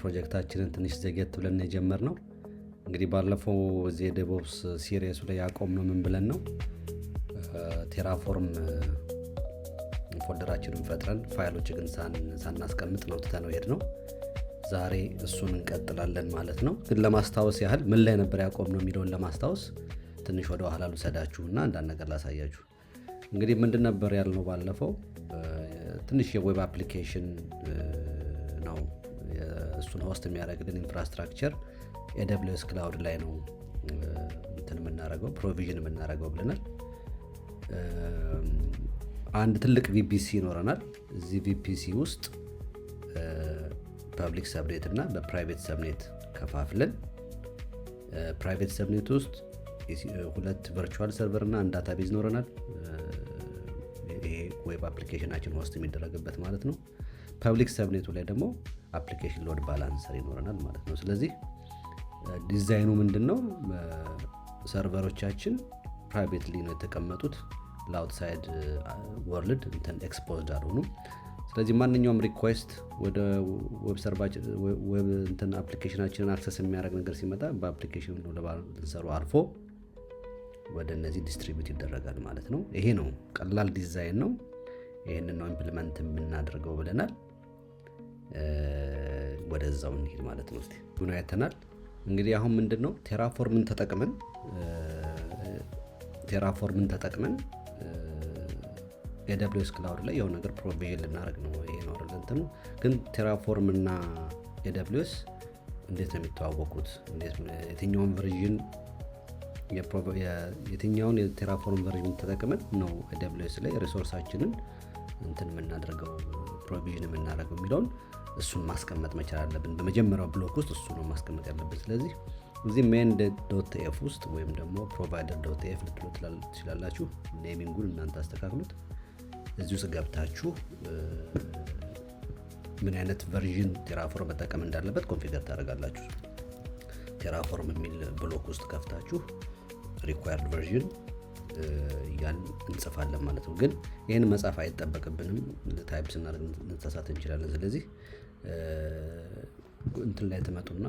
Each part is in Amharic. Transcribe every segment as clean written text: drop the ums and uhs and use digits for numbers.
ፕሮጀክታችንን ትንሽ ዘግየት ብለን የጀመርነው እንግዲህ ባለፈው እዚህ ዴቮፕስ ሲሪየሱ ላይ ያቆምነው ምን ብለን ነው ቴራፎርም ፎልደራችንን ፈጥረን ፋይሎች ግን ሳናስቀምጥ ነው ትተነው ሄድነው። ዛሬ እሱን እንቀጥላለን ማለት ነው። ግን ለማስታወስ ያህል ምን ላይ ነበር ያቆምነው የሚለውን ለማስታወስ ትንሽ ወደ ኋላ ልሰዳችሁና አንዳንድ ነገር ላሳያችሁ። እንግዲህ ምንድን ነበር ያልነው ባለፈው ትንሽ የዌብ አፕሊኬሽን ነው እሱን ሆስት የሚያደርግልን ኢንፍራስትራክቸር AWS ክላውድ ላይ ነው እንትን የምናደርገው ፕሮቪዥን የምናደርገው ብለናል። አንድ ትልቅ VPC ይኖረናል። እዚህ VPC ውስጥ ፐብሊክ ሰብኔት እና በፕራይቬት ሰብኔት ከፋፍለን ፕራይቬት ሰብኔት ውስጥ ሁለት ቨርቹዋል ሰርቨር እና አንድ ዳታቤዝ ይኖረናል። ይሄ ዌብ አፕሊኬሽናችን ሆስት የሚደረግበት ማለት ነው። ፐብሊክ ሰብኔቱ ላይ ደግሞ አፕሊኬሽን ሎድ ባላንሰር ይኖረናል ማለት ነው። ስለዚህ ዲዛይኑ ምንድነው? ሰርቨሮቻችን ፕራይቬትሊ ነው የተቀመጡት ለአውትሳይድ ወርልድ እንትን ኤክስፖዝድ አልሆኑም። ስለዚህ ማንኛውም ሪኩዌስት ወደ ዌብ ሰርቨራችን ዌብ እንትን አፕሊኬሽናችንን አክሰስ የሚያደርግ ነገር ሲመጣ በአፕሊኬሽኑ ለባላንሰሩ አልፎ ወደ እነዚህ ዲስትሪቢዩት ይደረጋል ማለት ነው። ይሄ ነው ቀላል ዲዛይን ነው። ይሄንን ነው ኢምፕሊመንት የምናደርገው ብለናል። ወደዛው እንሂድ ማለት ነው። እስቲ ጉና አይተናል። እንግዲህ አሁን ምንድነው ቴራፎርምን ተጠቅመን AWS ክላውድ ላይ የሆነ ነገር ፕሮቪዥን ልናደርግ ነው። ይሄ ነው አይደል? ግን ቴራፎርም እና AWS እንዴት ነው የሚተዋወቁት? እንዴት የትኛውን ቨርዥን የትኛውን የቴራፎርም ቨርዥን ተጠቅመን ነው AWS ላይ ሪሶርሳችንን እንትን የምናደርገው ፕሮቪዥን የምናደርገው የሚለውን እሱን ማስቀመጥ መቻል አለብን። በመጀመሪያው ብሎክ ውስጥ እሱ ነው ማስቀመጥ ያለብን። ስለዚህ እዚህ main.tf ውስጥ ወይም ደግሞ provider.tf ልትሉት ትችላላችሁ። ኔሚንጉን እናንተ አስተካክሉት። እዚህ ውስጥ ገብታችሁ ምን አይነት ቨርዥን ቴራፎርም መጠቀም እንዳለበት ኮንፊገር ታደርጋላችሁ። ቴራፎርም የሚል ብሎክ ውስጥ ከፍታችሁ required version ያን እንጽፋለን ማለት ነው። ግን ይሄን መጻፍ አይጠበቅብንም። ታይፕ ስናደርግ ልንተሳሳት እንችላለን። ስለዚህ እንትን ላይ ተመጡና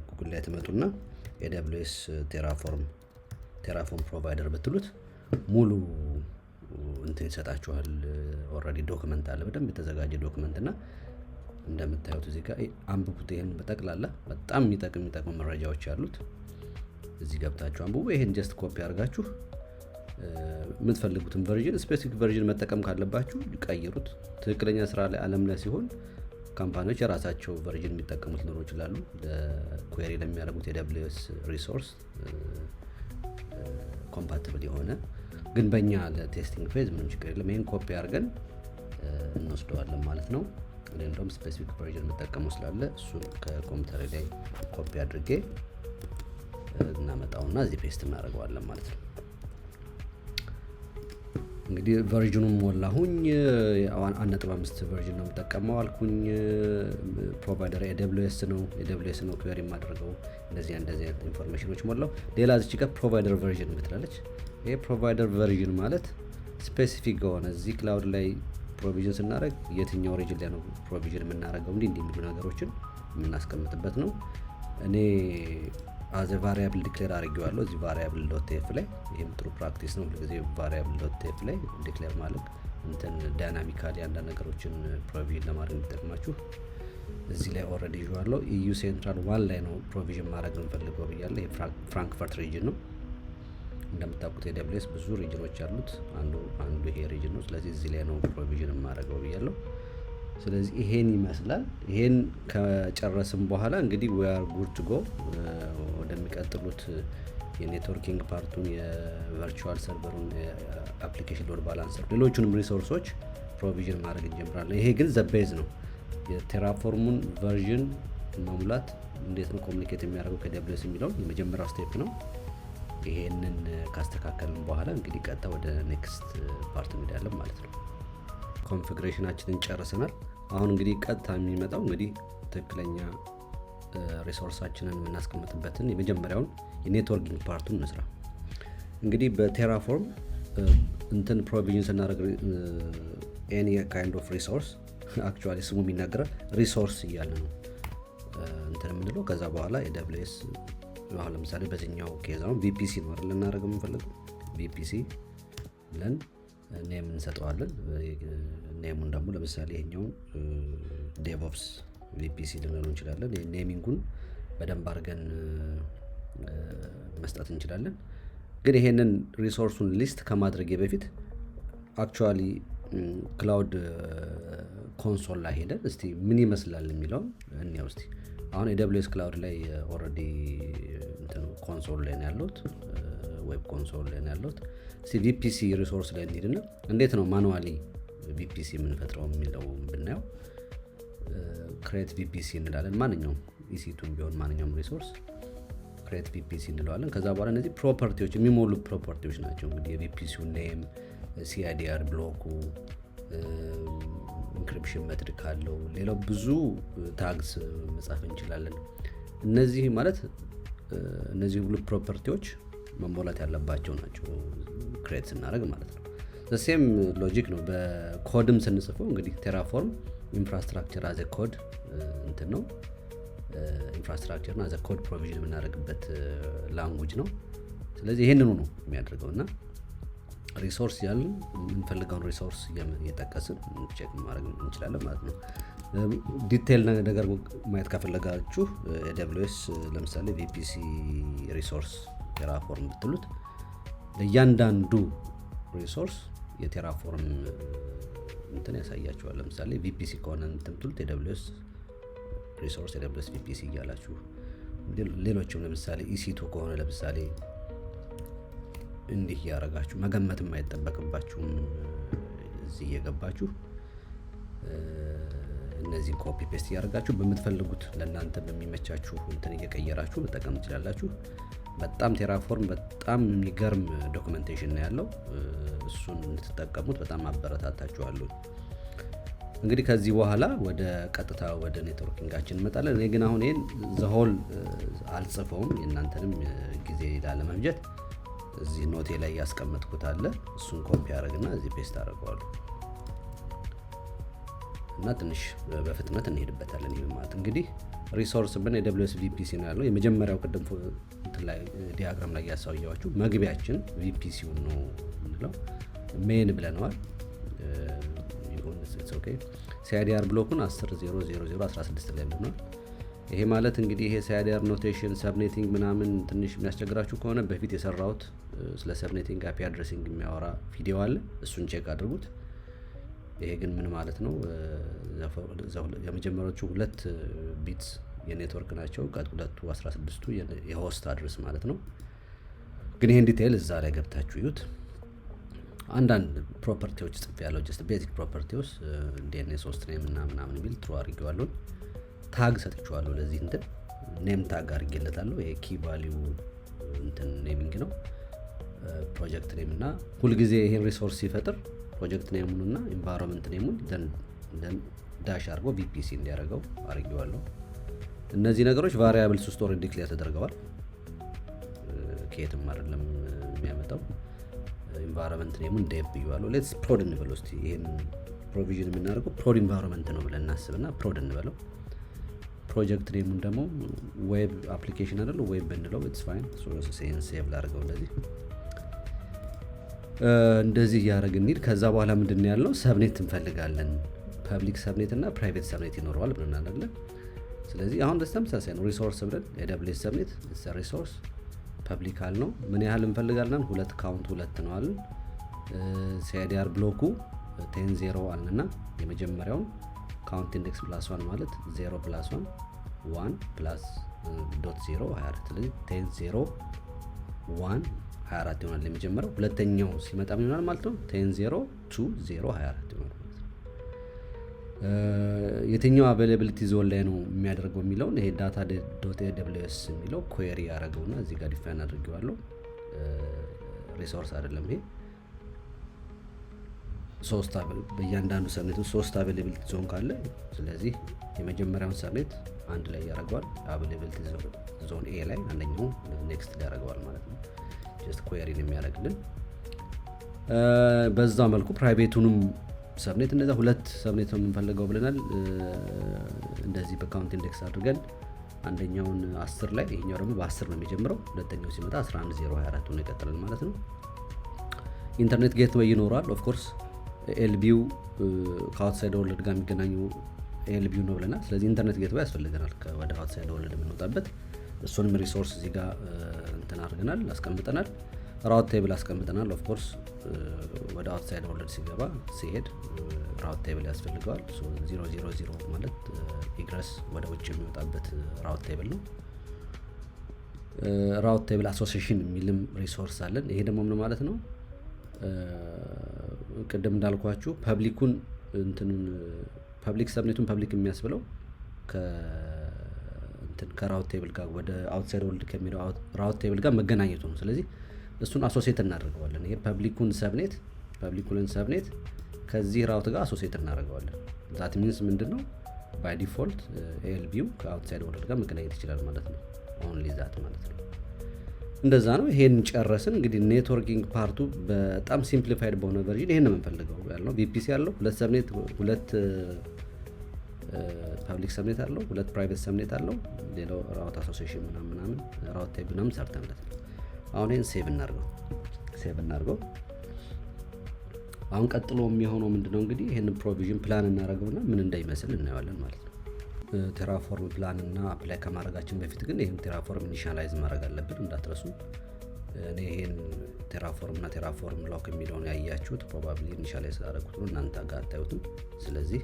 ጉግል ላይ ተመጡና AWS ቴራፎርም ፕሮቫይደር ብትሉት ሙሉ እንትን ይሰጣችኋል። ኦሬዲ ዶክመንት አለ፣ በደንብ የተዘጋጀ ዶክመንት እና እንደምታዩት እዚህ ጋር አንብቡት። ይሄን በጠቅላላ በጣም የሚጠቅሙ መረጃዎች አሉት። እዚህ ገብታችሁ አንብቡ። ይሄን ጀስት ኮፒ አድርጋችሁ የምትፈልጉትን ቨርዥን ስፔሲፊክ ቨርዥን መጠቀም ካለባችሁ ቀይሩት። ትክክለኛ ስራ ላይ ዓለም ላይ ሲሆን ካምፓኒዎች የራሳቸው ቨርዥን የሚጠቀሙት ሊኖሩ ይችላሉ። ለኩዌሪ ለሚያደርጉት AWS ሪሶርስ ኮምፓቲብል የሆነ ግን በእኛ ለቴስቲንግ ፌዝ ምንም ችግር የለም። ይሄን ኮፒ አድርገን እንወስደዋለን ማለት ነው። እንደውም ስፔሲፊክ ቨርዥን መጠቀሙ ስላለ እሱን ከኮምፒውተር ላይ ኮፒ አድርጌ እናመጣውና እዚህ ፔስት እናደርገዋለን ማለት ነው። እንግዲህ ቨርዥኑን ሞላሁኝ። 1.5 ቨርዥን ነው የምጠቀመው አልኩኝ። ፕሮቫይደር AWS ነው ኩዌሪ የማደርገው። እንደዚህ አይነት ኢንፎርሜሽኖች ሞላው። ሌላ እዚህ ጋር ፕሮቫይደር ቨርዥን ብትላለች። ይሄ ፕሮቫይደር ቨርዥን ማለት ስፔሲፊክ የሆነ እዚህ ክላውድ ላይ ፕሮቪዥን ስናደርግ የትኛው ሪጅን ላይ ነው ፕሮቪዥን የምናደርገው እንዲህ የሚሉ ነገሮችን የምናስቀምጥበት ነው። እኔ as a variable ዲክሌር አድርጌዋለሁ እዚህ variable.tf ላይ። ይሄም ጥሩ ፕራክቲስ ነው። ሁልጊዜ variable.tf ላይ ዲክሌር ማለት እንትን ዳይናሚካሊ አንዳንድ ነገሮችን ፕሮቪዥን ለማድረግ እንጠቅማችሁ። እዚህ ላይ ኦሬዲ ይዤዋለሁ። EU ሴንትራል 1 ላይ ነው ፕሮቪዥን ማድረግ እንፈልገው ብያለሁ። ይሄ ፍራንክፈርት ሪጅን ነው። እንደምታውቁት AWS ብዙ ሪጅኖች አሉት። አንዱ ይሄ ሪጅን ነው። ስለዚህ እዚህ ላይ ነው ፕሮቪዥን ማድረገው ብያለሁ። ስለዚህ ይሄን ይመስላል። ይሄን ከጨረስን በኋላ እንግዲህ we are good to go ወደሚቀጥሉት የኔትወርኪንግ ፓርቱን፣ የቨርቹዋል ሰርቨሩን፣ የአፕሊኬሽን ሎድ ባላንሰር፣ ሌሎቹንም ሪሶርሶች ፕሮቪዥን ማድረግ እንጀምራለን። ይሄ ግን ዘቤዝ ነው። የቴራፎርሙን ቨርዥን መሙላት እንዴት ነው ኮሙኒኬት የሚያደርገው ከAWS የሚለውን የመጀመሪያው ስቴፕ ነው። ይሄንን ካስተካከልን በኋላ እንግዲህ ቀጥታ ወደ ኔክስት ፓርት እንሄዳለን ማለት ነው። ኮንፊግሬሽናችንን ጨርሰናል። አሁን እንግዲህ ቀጥታ የሚመጣው እንግዲህ ትክክለኛ ሪሶርሳችንን የምናስቀምጥበትን የመጀመሪያውን የኔትወርኪንግ ፓርቱን እንስራ። እንግዲህ በቴራፎርም እንትን ፕሮቪዥን ስናደርግ any kind of resource actually ስሙ የሚናገረው ሪሶርስ እያለ ነው። እንትን የምንለው። ከዛ በኋላ AWS አሁን ለምሳሌ በዚህኛው ኬዝ አሁን VPC ነው አይደል እናደርገው የምንፈልገው VPC ብለን ኔም እንሰጠዋለን። ኔሙን ደግሞ ለምሳሌ ይሄኛው DevOps VPC ልንለው እንችላለን። ኔሚንጉን በደንብ አድርገን መስጠት እንችላለን። ግን ይሄንን ሪሶርሱን ሊስት ከማድረጌ በፊት አክቹአሊ ክላውድ ኮንሶል ላይ ሄደን እስቲ ምን ይመስላል የሚለውን እንያው እስቲ። አሁን AWS ክላውድ ላይ ኦልሬዲ እንትን ኮንሶል ላይ ነው ያለሁት፣ ዌብ ኮንሶል ላይ ነው ያለሁት። እስቲ VPC ሪሶርስ ላይ እንሂድና እንዴት ነው ማኑዋሊ VPC የምንፈጥረው የሚለው ብናየው create VPC እንላለን። ማንኛውም EC2 ቢሆን ማንኛውም ሪሶርስ create VPC እንለዋለን። ከዛ በኋላ እነዚህ ፕሮፐርቲዎች የሚሞሉ ፕሮፐርቲዎች ናቸው እንግዲህ የVPCው ኔም፣ CIDR ብሎኩ፣ ኢንክሪፕሽን ሜትድ ካለው ሌላው ብዙ ታግስ መጻፍ እንችላለን። እነዚህ ማለት እነዚህ ሁሉ ፕሮፐርቲዎች መሞላት ያለባቸው ናቸው ክሬት ስናደርግ ማለት ነው። ዘሴም ሎጂክ ነው በኮድም ስንጽፈው እንግዲህ ቴራፎርም ኢንፍራስትራክቸር አዘ ኮድ እንትን ነው። ኢንፍራስትራክቸር እና አዘ ኮድ ፕሮቪዥን የምናደርግበት ላንጉጅ ነው። ስለዚህ ይሄንኑ ነው የሚያደርገው እና ሪሶርስ ያለን የምንፈልገውን ሪሶርስ እየጠቀስን ቼክ ማድረግ እንችላለን ማለት ነው። ዲቴይል ነገር ማየት ከፈለጋችሁ AWS ለምሳሌ VPC ሪሶርስ ቴራፎርም ብትሉት ለእያንዳንዱ ሪሶርስ የቴራፎርም እንትን ያሳያችኋል። ለምሳሌ VPC ከሆነ እንትን ብትሉት AWS ሪሶርስ AWS VPC እያላችሁ ሌሎችም ለምሳሌ EC2 ከሆነ ለምሳሌ እንዲህ ያረጋችሁ መገመትም አይጠበቅባችሁም። እዚህ እየገባችሁ እነዚህን ኮፒ ፔስት ያደርጋችሁ በምትፈልጉት ለእናንተ በሚመቻችሁ እንትን እየቀየራችሁ መጠቀም ትችላላችሁ። በጣም ቴራፎርም በጣም የሚገርም ዶክመንቴሽን ነው ያለው። እሱን እንድትጠቀሙት በጣም አበረታታችኋለሁ። እንግዲህ ከዚህ በኋላ ወደ ቀጥታ ወደ ኔትወርኪንጋችን እንመጣለን። እኔ ግን አሁን ይሄን ዘሆል አልጽፈውም የእናንተንም ጊዜ ላለመፍጀት እዚህ ኖቴ ላይ ያስቀመጥኩት አለ። እሱን ኮፒ አደርግና እዚህ ፔስት አደርገዋለሁ እና ትንሽ በፍጥነት እንሄድበታለን። ይሄ ማለት እንግዲህ ሪሶርስ ብን AWS VPC ነው ያለው። የመጀመሪያው ቅድም ላይ ዲያግራም ላይ ያሳየዋችሁ መግቢያችን VPC ነው እንለው ሜን ብለናል። ይሁን ኦኬ። CIDR ብሎኩን 10.0.0.16 ላይ ብለናል። ይሄ ማለት እንግዲህ ይሄ CIDR ኖቴሽን ሰብኔቲንግ ምናምን ትንሽ የሚያስቸግራችሁ ከሆነ በፊት የሰራሁት ስለ ሰብኔቲንግ አፒ አድሬሲንግ የሚያወራ ቪዲዮ አለ። እሱን ቼክ አድርጉት። ይሄ ግን ምን ማለት ነው? የመጀመሪያዎቹ 2 ቢትስ የኔትወርክ ናቸው። ቀጥሎቱ 16ቱ የሆስት አድሬስ ማለት ነው። ግን ይሄን ዲቴይል እዛ ላይ ገብታችሁ ይዩት። አንዳንድ ፕሮፐርቲዎች ጽፍ ያለው ጀስት ቤዚክ ፕሮፐርቲዎች DNS ሆስት ኔም እና ምናምን የሚል ትሩ አድርጌዋለሁ። ታግ ሰጥቼዋለሁ። ለዚህ እንትን ኔም ታግ አድርጌለታለሁ። ይሄ ኪ ቫልዩ እንትን ኔሚንግ ነው። ፕሮጀክት ኔም እና ሁልጊዜ ይሄን ሪሶርስ ሲፈጥር ፕሮጀክት ኔሙን እና ኢንቫይሮንመንት ኔሙን ደን ዳሽ አድርጎ VPC እንዲያደርገው አድርጌዋለሁ። እነዚህ ነገሮች ቫሪያብልስ ውስጥ ኦልሬዲ ዲክሌር ተደርገዋል። ከየትም አይደለም የሚያመጣው። ኢንቫይሮንመንት ኔሙን ዴቭ ብየዋለሁ። ሌትስ ፕሮድ እንበለው እስቲ። ይሄን ፕሮቪዥን የምናደርገው ፕሮድ ኢንቫይሮንመንት ነው ብለን እናስብና ፕሮድ እንበለው። ፕሮጀክት ኔሙን ደግሞ ዌብ አፕሊኬሽን አይደል ዌብ ብንለው ኢትስ ፋይን። ሴቭ ላድርገው እንደዚህ እያደረግን እንሂድ። ከዛ በኋላ ምንድነው ያለው? ሰብኔት እንፈልጋለን። ፐብሊክ ሰብኔት እና ፕራይቬት ሰብኔት ይኖረዋል ብለናል አይደል? ስለዚህ አሁን ተመሳሳይ ነው። ሪሶርስ ብለን AWS ሰብኔት ሪሶርስ ፐብሊክ አል ነው። ምን ያህል እንፈልጋለን? 2 ካውንት 2 ነው አለን። CIDR ብሎኩ 10.0 አለና የመጀመሪያውን ካውንት ኢንዴክስ +1 ማለት 0 +1 1 + .0 24 ስለዚህ 10.0 1 24 ይሆናል የመጀመሪያው። ሁለተኛው ሲመጣ ምን ይሆናል ማለት ነው? 10.0 2 0 24 ይሆናል። የትኛው አቬይላቢሊቲ ዞን ላይ ነው የሚያደርገው የሚለውን ይሄ data.aws የሚለው ኩዌሪ ያደረገውና እዚህ ጋር ዲፋይን አድርጌዋለሁ። ሪሶርስ አይደለም ይሄ በእያንዳንዱ ሰብኔት 3 አቬይላቢሊቲ ዞን ካለ ስለዚህ የመጀመሪያውን ሰብኔት አንድ ላይ ያደርገዋል። አቬይላቢሊቲ ዞን ኤ ላይ አንደኛው ኔክስት ያደርገዋል ማለት ነው። ጀስት ኩዌሪን የሚያደርግልን በዛ መልኩ ፕራይቬቱንም ሰብኔት እንደዛ 2 ሰብኔት ነው የምንፈልገው ብለናል። እንደዚህ በካውንት ኢንዴክስ አድርገን አንደኛውን 10 ላይ ይሄኛው ደግሞ በ10 ነው የሚጀምረው። ሁለተኛው ሲመጣ 11024 ሆኖ ይቀጥላል ማለት ነው። ኢንተርኔት ጌትዌይ ይኖራል። ኦፍ ኮርስ ኤልቢው ከአውትሳይድ ወርልድ ጋር የሚገናኙ ኤልቢው ነው ብለናል። ስለዚህ ኢንተርኔት ጌትዌይ ያስፈልገናል ወደ አውትሳይድ ወርልድ የምንወጣበት። እሱንም ሪሶርስ እዚህ ጋር እንትን አድርገናል አስቀምጠናል። ራውት ቴብል አስቀምጠናል። ኦፍ ኮርስ ወደ አውትሳይድ ወርልድ ሲሄድ ራውት ቴብል ያስፈልገዋል። 000 ማለት ኢግረስ ወደ ውጭ የሚወጣበት ራውት ቴብል ነው። ራውት ቴብል አሶሲዬሽን የሚልም ሪሶርስ አለን። ይሄ ደግሞ ምን ማለት ነው? ቅድም እንዳልኳችሁ ፐብሊኩን ፐብሊክ ሰብኔቱን ፐብሊክ የሚያስብለው ከራውት ቴብል ጋር ወደ አውትሳይድ ወርልድ ከሚለው ራውት ቴብል ጋር መገናኘቱ ነው። ስለዚህ እሱን አሶሲዬት እናደርገዋለን። ይሄ ፐብሊኩን ሰብኔት ከዚህ ራውት ጋር አሶሲዬት እናደርገዋለን። ዛት ሚንስ ምንድነው? ባይ ዲፎልት ኤልቢው ከአውትሳይድ ወርልድ ጋር መገናኘት ይችላል ማለት ነው። ኦንሊ ዛት ማለት ነው። እንደዛ ነው። ይሄን ጨረስን። እንግዲህ ኔትወርኪንግ ፓርቱ በጣም ሲምፕሊፋይድ በሆነ ቨርዥን ይሄን ነው የምንፈልገው ያልነው። ቪፒሲ አለው፣ ሁለት ሰብኔት፣ ሁለት ፐብሊክ ሰብኔት አለው፣ ሁለት ፕራይቬት ሰብኔት አለው። ሌላው ራውት አሶሲዬሽን ምናምን ራውት ቴብል ምናምን ሰርተንለት ነው። አሁን ይሄን ሴቭ እናድርገው። አሁን ቀጥሎ የሚሆነው ምንድነው? እንግዲህ ይሄን ፕሮቪዥን ፕላን እናደርገውና ምን እንደሚመስል እናየዋለን ማለት ነው። ቴራፎርም ፕላን እና አፕላይ ከማድረጋችን በፊት ግን ይሄን ቴራፎርም ኢኒሻላይዝ ማድረግ አለብን፣ እንዳትረሱ። እኔ ይሄን ቴራፎርም እና ቴራፎርም ሎክ የሚለውን ያያችሁት ፕሮባብሊ ኢኒሻላይዝ አደረኩት ነው፣ እናንተ ጋር አታዩትም። ስለዚህ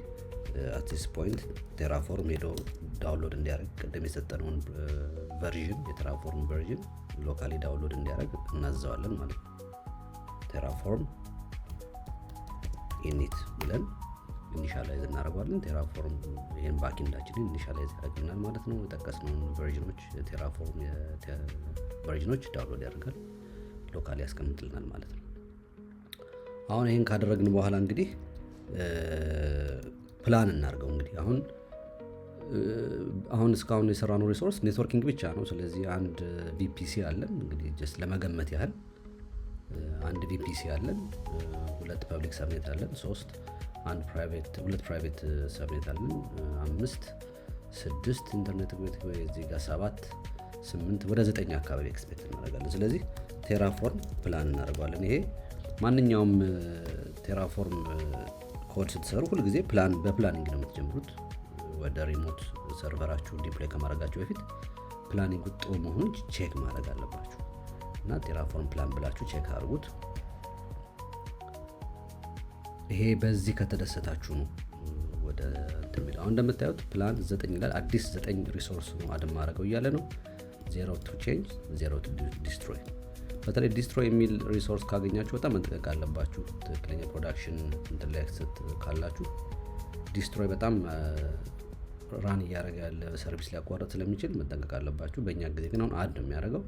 at this point ቴራፎርም ሄዶ ዳውንሎድ እንዲያደርግ ቅድም የሰጠነውን ቨርዥን የቴራፎርም ቨርዥን ሎካሊ ዳውንሎድ እንዲያደርግ እናዘዋለን ማለት ነው። ቴራፎርም ኢኒት ብለን ኢኒሻላይዝ እናደርገዋለን። ቴራፎርም ይሄን ባክኤንዳችንን ኢኒሻላይዝ ያደርግልናል ማለት ነው። የጠቀስነውን ቨርዥኖች ቴራፎርም ቨርዥኖች ዳውንሎድ ያደርጋል፣ ሎካሊ ያስቀምጥልናል ማለት ነው። አሁን ይሄን ካደረግን በኋላ እንግዲህ ፕላን እናድርገው። እንግዲህ አሁን እስካሁን የሰራነው ሪሶርስ ኔትወርኪንግ ብቻ ነው። ስለዚህ አንድ ቪፒሲ አለን። እንግዲህ ጀስት ለመገመት ያህል አንድ ቪፒሲ አለን፣ ሁለት ፐብሊክ ሰብኔት አለን፣ ሁለት ፕራይቬት ሰብኔት አለን፣ 5 6 ኢንተርኔት ጌትዌይ እዚህ ጋር 7 8 ወደ 9 አካባቢ ኤክስፔክት እናደርጋለን። ስለዚህ ቴራፎርም ፕላን እናደርገዋለን። ይሄ ማንኛውም ቴራፎርም ኮድ ስትሰሩ ሁልጊዜ በፕላኒንግ ነው የምትጀምሩት። ወደ ሪሞት ሰርቨራችሁ ዲፕሎይ ከማድረጋችሁ በፊት ፕላኒንግ ጥሩ መሆኑን ቼክ ማድረግ አለባችሁ እና ቴራፎርም ፕላን ብላችሁ ቼክ አድርጉት። ይሄ በዚህ ከተደሰታችሁ ነው ወደ እንትን አሁን እንደምታዩት ፕላን 9 ይላል። አዲስ 9 ሪሶርስ ነው አድም ማድረገው እያለ ነው። 0 to change 0 to destroy። በተለይ ዲስትሮይ የሚል ሪሶርስ ካገኛችሁ በጣም መጠንቀቅ አለባችሁ። ትክክለኛ ፕሮዳክሽን ኢንተርኔት ካላችሁ ዲስትሮይ በጣም ራን እያደረገ ያለ ሰርቪስ ሊያቋርጥ ስለሚችል መጠንቀቅ አለባችሁ። በእኛ ጊዜ ግን አሁን አድ ነው የሚያደርገው።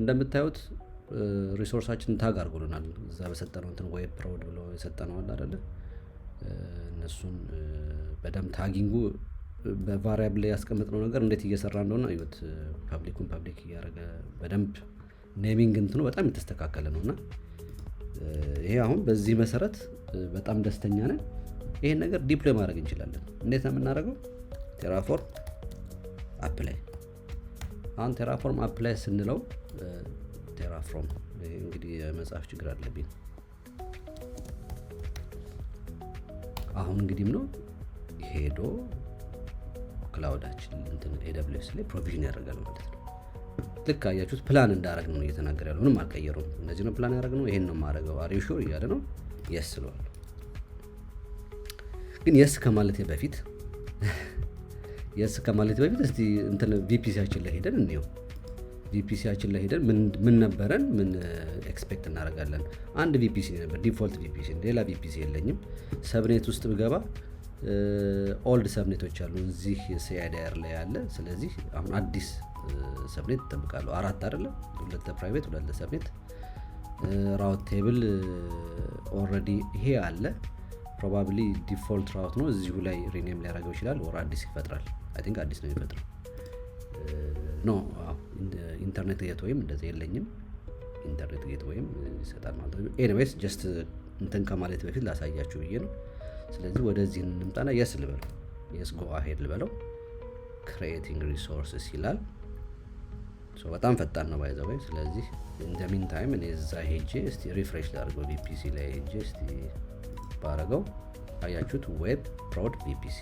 እንደምታዩት ሪሶርሳችንን ታግ አድርጎልናል። እዛ በሰጠነው እንትን ዌብ ፕሮድ ብሎ የሰጠነው አለ አይደለ? እነሱን በደም ታጊንጉ በቫሪያብል ላይ ያስቀመጥነው ነገር እንዴት እየሰራ እንደሆነ እዩት። ፐብሊኩን ፐብሊክ እያደረገ በደንብ ኔሚንግ እንትኑ በጣም የተስተካከለ ነውና ይሄ አሁን በዚህ መሰረት በጣም ደስተኛ ነን። ይሄን ነገር ዲፕሎይ ማድረግ እንችላለን። እንዴት ነው የምናደርገው? ቴራፎርም አፕላይ። አሁን ቴራፎርም አፕላይ ስንለው ቴራፎርም እንግዲህ የመጽሐፍ ችግር አለብኝ። አሁን እንግዲህ ነው ሄዶ ክላውዳችን እንትን AWS ላይ ፕሮቪዥን ያደርጋል ማለት ነው። ልክ አያችሁት ፕላን እንዳደረግ ነው እየተናገረ ያለው። ምንም አልቀየረውም። እንደዚህ ነው ፕላን ያደረግ ነው፣ ይሄን ነው ማድረገው አር ዩ ሹር እያለ ነው። የስ ስለዋለሁ። ግን የስ ከማለቴ በፊት እስቲ እንትን ቪፒሲያችን ላይ ሄደን እንየው። ቪፒሲያችን ላይ ሄደን ምን ነበረን፣ ምን ኤክስፔክት እናደርጋለን። አንድ ቪፒሲ ነበር፣ ዲፎልት ቪፒሲ፣ ሌላ ቪፒሲ የለኝም። ሰብኔት ውስጥ ብገባ ኦልድ ሰብኔቶች አሉ እዚህ ሲአይዲአር ላይ ያለ። ስለዚህ አሁን አዲስ ሰብኔት ተጠብቃለሁ። 4 አይደለ? 2 ፕራይቬት 2 ሰብኔት። ራውት ቴብል ኦልሬዲ ይሄ አለ። ፕሮባብሊ ዲፎልት ራውት ነው፣ እዚሁ ላይ ሪኔም ሊያደርገው ይችላል። ወር አዲስ ይፈጥራል። አይ ቲንክ አዲስ ነው የሚፈጥረው። ኖ ኢንተርኔት ጌትዌይም እንደዚህ የለኝም። ኢንተርኔት ጌትዌይም ይሰጣል ማለት ነው። ኤኒዌይስ ጀስት እንትን ከማለት በፊት ላሳያችሁ ብዬ ነው። ስለዚህ ወደዚህ እንምጣና የስ ልበለው፣ የስ ጎ አሄድ ልበለው። creating resources ይላል። በጣም ፈጣን ነው ባይ ዘ ወይ። ስለዚህ in the meantime እኔ እዛ ሄጄ እስቲ ሪፍሬሽ ላድርገው VPC ላይ ሄጄ እስቲ ባረገው አያችሁት ዌብ ፕሮድ VPC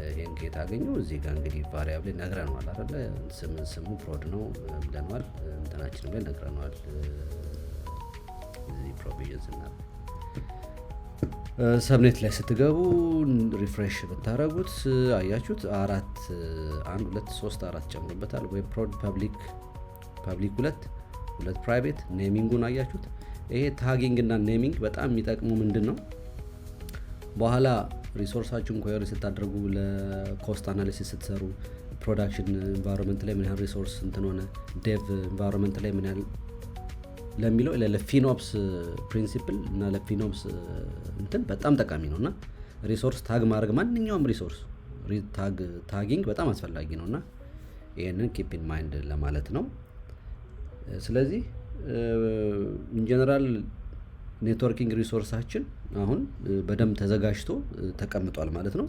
ይሄን ከየት አገኘው? እዚህ ጋር እንግዲህ ቫሪያብል ነግረናል አይደለ? ስሙ ፕሮድ ነው ብለናል። እንትናችንም ላይ ነግረናል። እዚህ ፕሮቪዥንስ እና ሰብኔት ላይ ስትገቡ ሪፍሬሽ ብታረጉት አያችሁት 4 1 2 3 4 ጨምሮበታል። ዌብ ፕሮድ ፐብሊክ 2 ፕራይቬት ኔሚንጉን አያችሁት። ይሄ ታጊንግ እና ኔሚንግ በጣም የሚጠቅሙ ምንድነው በኋላ ሪሶርሳችሁን ኮየር ስታደርጉ ለኮስት አናሊሲስ ስትሰሩ ፕሮዳክሽን ኢንቫይሮንመንት ላይ ምን ያህል ሪሶርስ እንትን ሆነ ዴቭ ኢንቫይሮንመንት ላይ ምን ያህል ለሚለው ለፊኖፕስ ፕሪንሲፕል እና ለፊኖፕስ እንትን በጣም ጠቃሚ ነውና ሪሶርስ ታግ ማድረግ ማንኛውም ሪሶርስ ታጊንግ በጣም አስፈላጊ ነውና ይሄንን ኪፕ ኢን ማይንድ ለማለት ነው። ስለዚህ ኢን ጀነራል ኔትወርኪንግ ሪሶርሳችን አሁን በደንብ ተዘጋጅቶ ተቀምጧል ማለት ነው።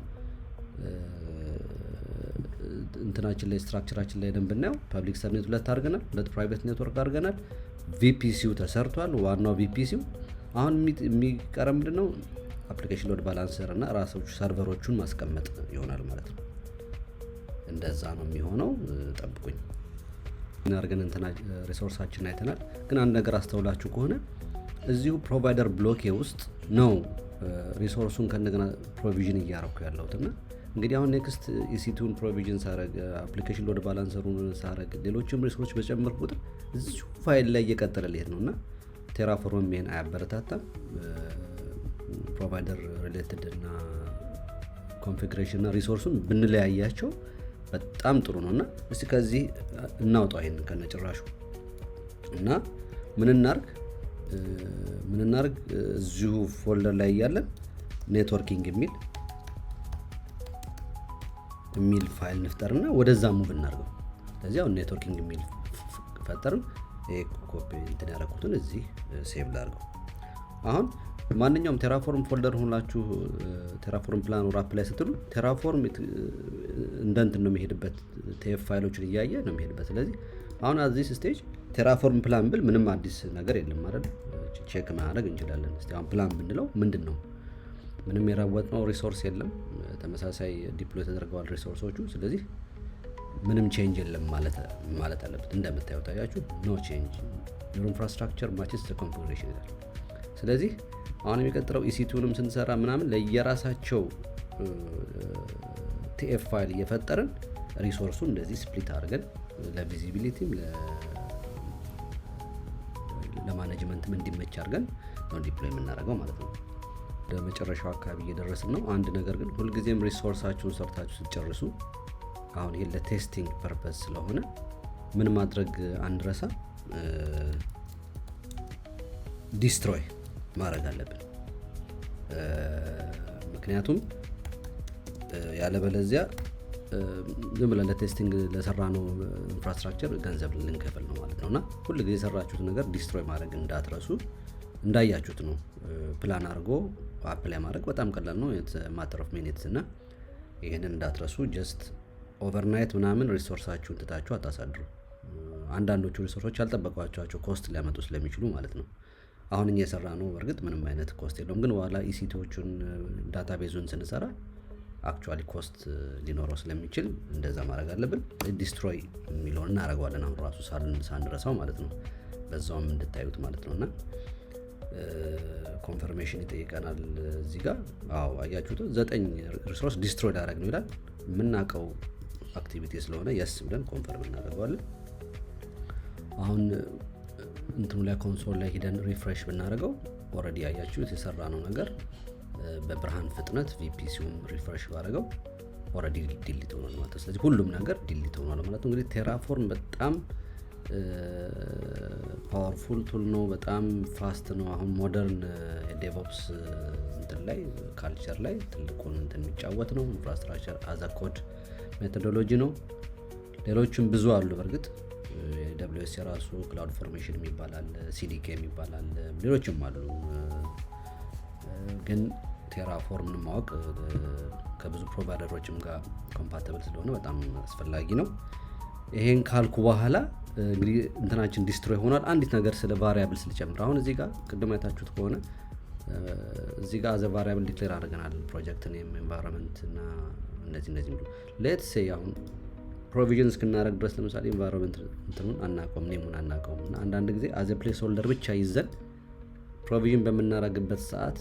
እንትናችን ላይ ስትራክቸራችን ላይ ደንብ እናየው ፐብሊክ ሰብኔት 2 አድርገናል፣ 2 ፕራይቬት ኔትወርክ አድርገናል። ቪፒሲው ተሰርቷል። ዋናው ቪፒሲው አሁን የሚቀረው ምንድነው አፕሊኬሽን ሎድ ባላንሰር እና ራሶቹ ሰርቨሮቹን ማስቀመጥ ይሆናል ማለት ነው። እንደዛ ነው የሚሆነው። ጠብቁኝ እናርገን እንትና ሪሶርሳችን አይተናል። ግን አንድ ነገር አስተውላችሁ ከሆነ እዚሁ ፕሮቫይደር ብሎኬ ውስጥ ነው ሪሶርሱን ከነገና ፕሮቪዥን እያረኩ ያለሁትና እንግዲህ አሁን ኔክስት ኢሲ2ን ፕሮቪዥን ሳረግ አፕሊኬሽን ሎድ ባላንሰሩን ሳረግ ሌሎችም ሪሶርስ በጨመርኩ ቁጥር እዚሁ ፋይል ላይ እየቀጠለ ሊሄድ ነውና ቴራፎርም ይሄን አያበረታታም። ፕሮቫይደር ሪሌትድ እና ኮንፊግሬሽን እና ሪሶርሱን ብንለያያቸው በጣም ጥሩ ነውና እስቲ ከዚህ እናውጣው ይሄን ከነጭራሹ እና ምን እናርግ እዚሁ ፎልደር ላይ ያለን ኔትወርኪንግ የሚል ፋይል እንፍጠርና ወደዛ ሙቭ እናርገው። ስለዚህ አሁን ኔትወርኪንግ የሚል ፈጠርን። ኮፒ እንትን ያደረኩትን እዚህ ሴቭ ላድርገው። አሁን ማንኛውም ቴራፎርም ፎልደር ሆናችሁ ቴራፎርም ፕላን ወራፕ ላይ ስትሉ ቴራፎርም እንደንትን ነው የሚሄድበት ቴፍ ፋይሎችን እያየ ነው የሚሄድበት። ስለዚህ አሁን አዚስ ስቴጅ ቴራፎርም ፕላን ብል ምንም አዲስ ነገር የለም አይደል? ቼክ ማድረግ እንችላለን። እስቲ አሁን ፕላን ብንለው ምንድነው? ምንም የራወጥነው ሪሶርስ የለም። ተመሳሳይ ዲፕሎይ ተደርገዋል ሪሶርሶቹ። ስለዚህ ምንም ቼንጅ የለም ማለት አለበት። እንደምታዩት ታያችሁ ኖ ቼንጅ ዩር ኢንፍራስትራክቸር ማችስ ዘ ኮንፊግሬሽን ይላል። ስለዚህ አሁን የሚቀጥለው ኢሲ2ንም ስንሰራ ምናምን ለየራሳቸው ቲኤፍ ፋይል እየፈጠርን ሪሶርሱን እንደዚህ ስፕሊት አድርገን ለቪዚቢሊቲም ለማኔጅመንትም እንዲመች አድርገን ነው ዲፕሎይ የምናደርገው ማለት ነው። ወደ መጨረሻው አካባቢ እየደረስን ነው። አንድ ነገር ግን ሁልጊዜም ሪሶርሳችሁን ሰርታችሁ ስትጨርሱ አሁን ይሄ ለቴስቲንግ ፐርፐስ ስለሆነ ምን ማድረግ አንረሳ፣ ዲስትሮይ ማድረግ አለብን። ምክንያቱም ያለበለዚያ ዝም ብለን ለቴስቲንግ ለሰራ ነው ኢንፍራስትራክቸር ገንዘብ ልንከፍል ነው ማለት ነውና ሁልጊዜ የሰራችሁት ነገር ዲስትሮይ ማድረግ እንዳትረሱ። እንዳያችሁት ነው ፕላን አድርጎ አፕላይ ማድረግ በጣም ቀላል ነው። ማተር ኦፍ ሚኒትስ እና ይሄንን እንዳትረሱ። ጀስት ኦቨርናይት ምናምን ሪሶርሳችሁን ትታችሁ አታሳድሩ። አንዳንዶቹ ሪሶርሶች ያልጠበቋቸው ኮስት ሊያመጡ ስለሚችሉ ማለት ነው። አሁን እኛ የሰራ ነው በእርግጥ ምንም አይነት ኮስት የለውም፣ ግን በኋላ ኢሲቲዎቹን ዳታቤዙን ስንሰራ አክቹአሊ ኮስት ሊኖረው ስለሚችል እንደዛ ማድረግ አለብን። ዲስትሮይ የሚለውን እናደርገዋለን አሁን ራሱ ሳንረሳው ማለት ነው። በዛውም እንድታዩት ማለት ነውና ኮንፈርሜሽን ይጠይቀናል እዚህ ጋር። አዎ አያችሁት 9 ሪሶርስ ዲስትሮይ ዳረግ ነው ይላል። የምናውቀው አክቲቪቲ ስለሆነ የስ ብለን ኮንፈርም እናደርገዋለን። አሁን እንትኑ ላይ ኮንሶል ላይ ሄደን ሪፍሬሽ ብናደርገው ኦልሬዲ አያችሁት የሰራ ነው ነገር በብርሃን ፍጥነት ቪፒሲውን ሪፍሬሽ ባደረገው ኦልሬዲ ዲሊት ሆኗል ማለት ነው። ስለዚህ ሁሉም ነገር ዲሊት ሆኗል ማለት ነው። እንግዲህ ቴራፎርም በጣም ፓወርፉል ቱል ነው፣ በጣም ፋስት ነው። አሁን ሞደርን ዴቭኦፕስ እንትን ላይ ካልቸር ላይ ትልቁን እንትን የሚጫወት ነው። ኢንፍራስትራክቸር አዝ አ ኮድ ሜቶዶሎጂ ነው። ሌሎችም ብዙ አሉ በእርግጥ AWS የራሱ ክላውድ ፎርሜሽን የሚባላል፣ ሲዲኬ የሚባላል፣ ሌሎችም አሉ። ግን ቴራፎርምን ማወቅ ከብዙ ፕሮቫይደሮችም ጋር ኮምፓቲብል ስለሆነ በጣም አስፈላጊ ነው። ይሄን ካልኩ በኋላ እንግዲህ እንትናችን ዲስትሮይ ሆኗል። አንዲት ነገር ስለ ቫሪያብልስ ልጨምር። አሁን እዚህ ጋር ቅድም አይታችሁት ከሆነ እዚህ ጋር አዘ ቫሪያብል ዲክሌር አድርገናል ፕሮጀክት ኔም፣ ኤንቫይሮንመንት እና እነዚህ ብሎ ሌትስ ሴይ አሁን ፕሮቪዥን እስክናደርግ ድረስ ለምሳሌ ኤንቫይሮንመንት እንትኑን አናውቀውም፣ ኔሙን አናውቀውም እና አንዳንድ ጊዜ አዘ ፕሌስ ሆልደር ብቻ ይዘን ፕሮቪዥን በምናደርግበት ሰዓት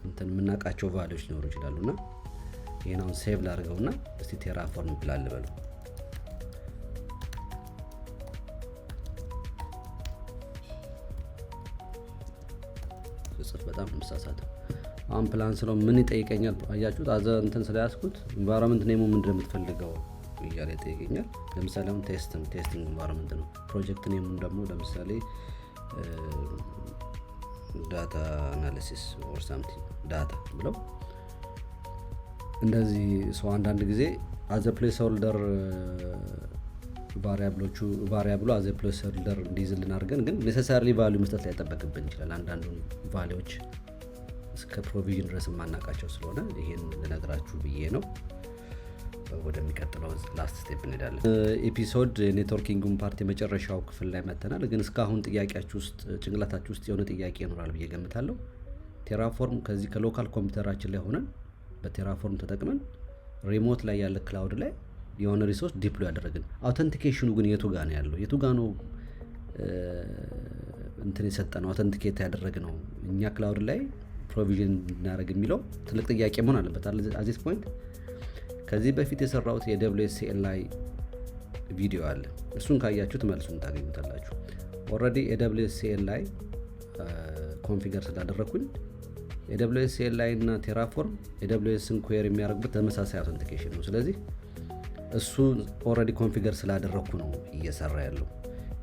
እንትን የምናውቃቸው ቫልዩዎች ሊኖሩ ይችላሉ እና ይሄን አሁን ሴቭ ላድርገውና እስቲ ቴራፎርም ፕላን ልበለው። ጽፍ በጣም መሳሳተው አሁን ፕላን ስለው ምን ይጠይቀኛል አያችሁት? አዘ እንትን ስለያዝኩት ኤንቫይሮንመንት ኔሙ ምንድነው የምትፈልገው እያለ ይጠይቀኛል። ለምሳሌ አሁን ቴስቲንግ ኤንቫይሮንመንት ነው። ፕሮጀክት ኔሙን ደግሞ ለምሳሌ ዳታ አናሊሲስ ኦር ሳምቲንግ ዳታ ብለው እንደዚህ ሰው አንዳንድ ጊዜ አዘ ፕሌስ ሆልደር ቫሪያብሉ አዘ ፕሌስ ሆልደር እንዲይዝልን አድርገን ግን ኔሰሳሪሊ ቫልዩ መስጠት ላይ ተጠበቅብን ይችላል። አንዳንዱን ቫልዩዎች እስከ ፕሮቪዥን ድረስ ማናቃቸው ስለሆነ ይሄን ልነግራችሁ ብዬ ነው። ወደሚቀጥለው ላስት ስቴፕ እንሄዳለን። ኤፒሶድ ኔትወርኪንጉን ፓርት የመጨረሻው ክፍል ላይ መተናል። ግን እስካሁን ጥያቄያችሁ ውስጥ ጭንቅላታችሁ ውስጥ የሆነ ጥያቄ ይኖራል ብዬ ገምታለሁ። ቴራፎርም ከዚህ ከሎካል ኮምፒውተራችን ላይ ሆነን በቴራፎርም ተጠቅመን ሪሞት ላይ ያለ ክላውድ ላይ የሆነ ሪሶርስ ዲፕሎይ ያደረግን፣ አውተንቲኬሽኑ ግን የቱ ጋር ነው ያለው? የቱ ጋር ነው እንትን የሰጠነው አውተንቲኬት ያደረግነው እኛ ክላውድ ላይ ፕሮቪዥን እናደርግ የሚለው ትልቅ ጥያቄ መሆን አለበት። አዚስ ፖይንት ከዚህ በፊት የሰራሁት የWSCLI ቪዲዮ አለ። እሱን ካያችሁት መልሱን ታገኙታላችሁ። ኦልሬዲ የWSCLI ኮንፊገር ስላደረኩኝ የWSCLI እና ቴራፎርም የWSን ኩዌሪ የሚያደርጉበት ተመሳሳይ አውተንቲኬሽን ነው። ስለዚህ እሱ ኦልሬዲ ኮንፊገር ስላደረኩ ነው እየሰራ ያለው።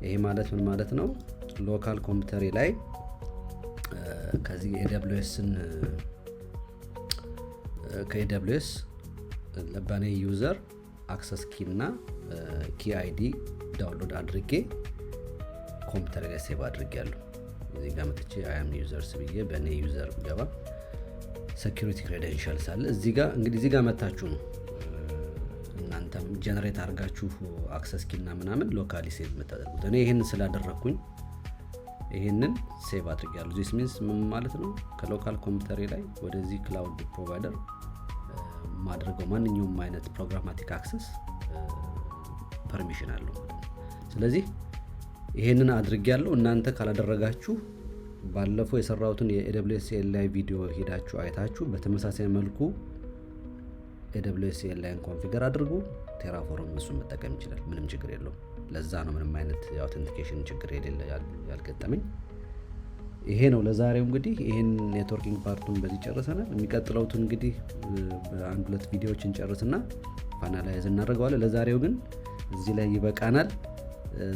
ይሄ ማለት ምን ማለት ነው? ሎካል ኮምፒውተሬ ላይ ከዚህ AWSን ከAWS ለባኔ ዩዘር አክሰስ ኪ እና ኪ አይዲ ዳውንሎድ አድርጌ ኮምፒውተር ላይ ሴቭ አድርጌያለሁ። እዚህ ጋር መጥቼ አም ዩዘርስ ብዬ በኔ ዩዘር ገባ ሴኩሪቲ ክሬደንሻልስ አለ። እዚህ ጋር እንግዲህ እዚህ ጋር መታችሁ ነው እናንተም ጀነሬት አድርጋችሁ አክሰስ ኪ እና ምናምን ሎካሊ ሴቭ መታደርጉት። እኔ ይሄንን ስላደረኩኝ ይሄንን ሴቭ አድርጌያለሁ። this means ምን ማለት ነው? ከሎካል ኮምፒውተሬ ላይ ወደዚህ ክላውድ ፕሮቫይደር ማድረገው ማንኛውም አይነት ፕሮግራማቲክ አክሰስ ፐርሚሽን አለው። ስለዚህ ይሄንን አድርጌያለሁ። እናንተ ካላደረጋችሁ ባለፈው የሰራሁትን የAWSCLI ቪዲዮ ሄዳችሁ አይታችሁ በተመሳሳይ መልኩ AWSCLIን ኮንፊገር አድርጉ። ቴራፎርም እሱን መጠቀም ይችላል፣ ምንም ችግር የለውም። ለዛ ነው ምንም አይነት የአውተንቲኬሽን ችግር የሌለ ያልገጠመኝ። ይሄ ነው ለዛሬው። እንግዲህ ይሄን ኔትወርኪንግ ፓርቱን በዚህ ጨርሰናል። የሚቀጥለውትን እንግዲህ በአንድ ሁለት ቪዲዮዎችን ጨርስና ፋይናላይዝ እናደርገዋለን። ለዛሬው ግን እዚህ ላይ ይበቃናል።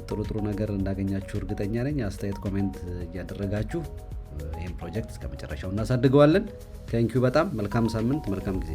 ጥሩ ነገር እንዳገኛችሁ እርግጠኛ ነኝ። አስተያየት ኮሜንት እያደረጋችሁ ይሄን ፕሮጀክት እስከ መጨረሻው እናሳድገዋለን። ቴንኪዩ በጣም መልካም ሳምንት፣ መልካም ጊዜ።